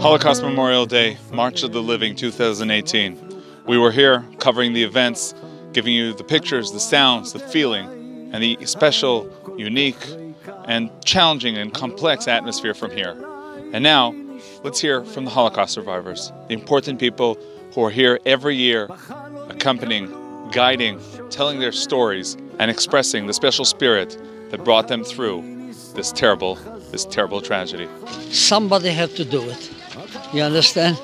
Holocaust Memorial Day, March of the Living 2018. We were here covering the events, giving you the pictures, the sounds, the feeling, and the special, unique, and challenging and complex atmosphere from here. And now, let's hear from the Holocaust survivors, the important people who are here every year, accompanying, guiding, telling their stories, and expressing the special spirit that brought them through this terrible tragedy. Somebody had to do it. You understand?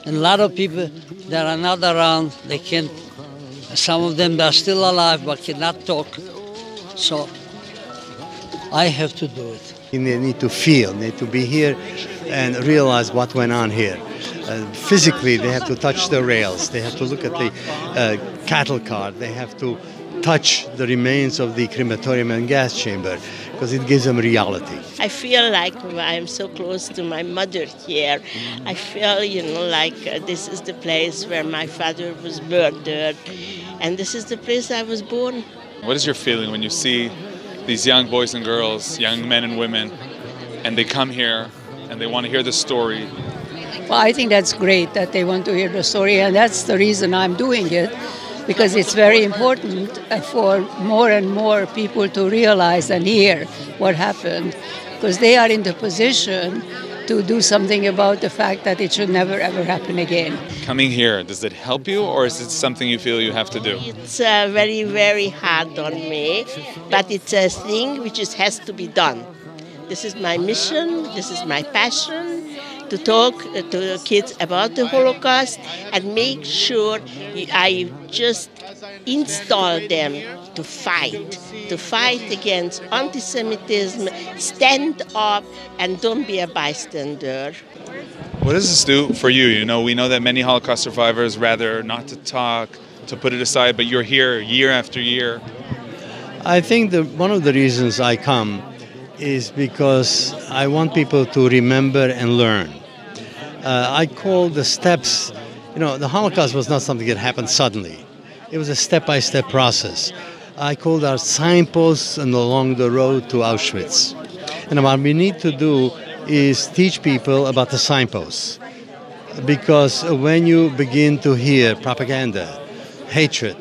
And a lot of people that are not around, they can't, some of them are still alive but cannot talk. So I have to do it. They need to feel, need to be here and realize what went on here. Physically, they have to touch the rails, they have to look at the cattle cart, they have to touch the remains of the crematorium and gas chamber, because it gives them reality. I feel like I'm so close to my mother here. I feel, like this is the place where my father was murdered, and this is the place I was born. What is your feeling when you see these young boys and girls, young men and women, and they come here and they want to hear the story? Well, I think that's great that they want to hear the story, and that's the reason I'm doing it. Because it's very important for more and more people to realize and hear what happened, because they are in the position to do something about the fact that it should never ever happen again. Coming here, does it help you, or is it something you feel you have to do? It's very, very hard on me, but it's a thing which has to be done. This is my mission, this is my passion, to talk to the kids about the Holocaust and make sure I just install them to fight against anti-Semitism, stand up and don't be a bystander. What does this do for you? We know that many Holocaust survivors rather not to talk, to put it aside, but you're here year after year. I think that one of the reasons I come is because I want people to remember and learn. I call the steps, the Holocaust was not something that happened suddenly. It was a step-by-step process. I called our signposts and along the road to Auschwitz. And what we need to do is teach people about the signposts. Because when you begin to hear propaganda, hatred,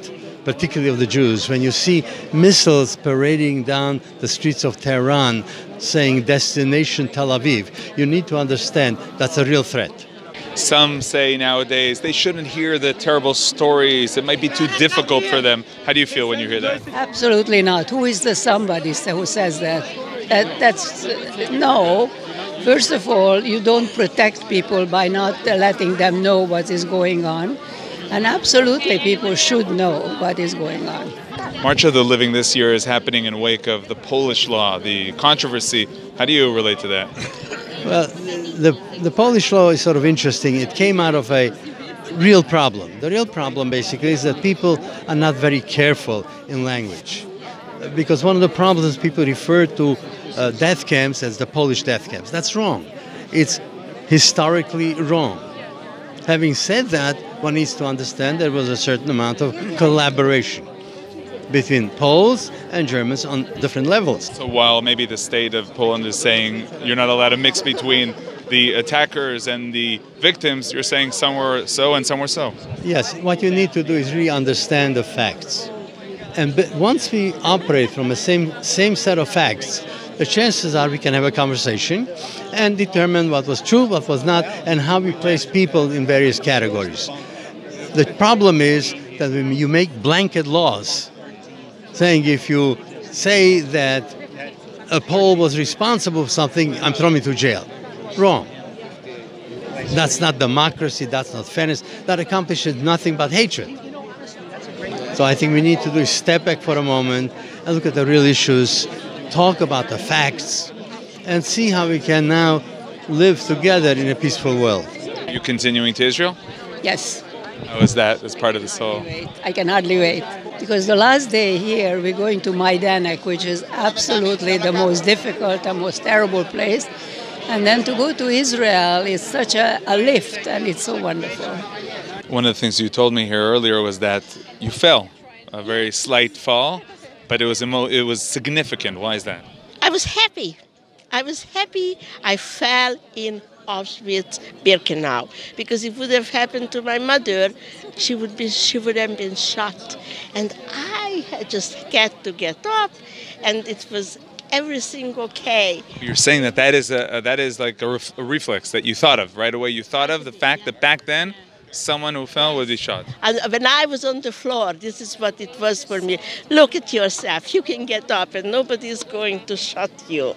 particularly of the Jews, when you see missiles parading down the streets of Tehran saying destination Tel Aviv, you need to understand that's a real threat. Some say nowadays they shouldn't hear the terrible stories. It might be too difficult for them. How do you feel when you hear that? Absolutely not. Who is the somebody who says that? That's no. First of all, you don't protect people by not letting them know what is going on. And absolutely, people should know what is going on. March of the Living this year is happening in wake of the Polish law, the controversy. How do you relate to that? Well, the Polish law is sort of interesting. It came out of a real problem. The real problem, basically, is that people are not very careful in language. Because one of the problems, people refer to death camps as the Polish death camps. That's wrong. It's historically wrong. Having said that, one needs to understand there was a certain amount of collaboration between Poles and Germans on different levels. So while maybe the state of Poland is saying you're not allowed to mix between the attackers and the victims, you're saying some were so and some were so. Yes, what you need to do is really understand the facts. And once we operate from the same set of facts, the chances are we can have a conversation and determine what was true, what was not, and how we place people in various categories. The problem is that when you make blanket laws, saying if you say that a Pole was responsible for something, I'm thrown into jail. Wrong. That's not democracy, that's not fairness. That accomplishes nothing but hatred. So I think we need to do is step back for a moment and look at the real issues, talk about the facts, and see how we can now live together in a peaceful world. Are you continuing to Israel? Yes. How is that as part of this whole? I can hardly wait. Because the last day here, we're going to Majdanek, which is absolutely the most difficult and most terrible place. And then to go to Israel is such a lift, and it's so wonderful. One of the things you told me here earlier was that you fell, a very slight fall, but it was significant. Why is that? I was happy. I fell in Auschwitz-Birkenau, because if it would have happened to my mother, she would have been shot. And I had just had to get up, and it was everything okay. You're saying that is like a reflex that you thought of right away. You thought of the fact that back then someone who fell would be shot. And when I was on the floor, this is what it was for me. Look at yourself. You can get up, and nobody is going to shot you.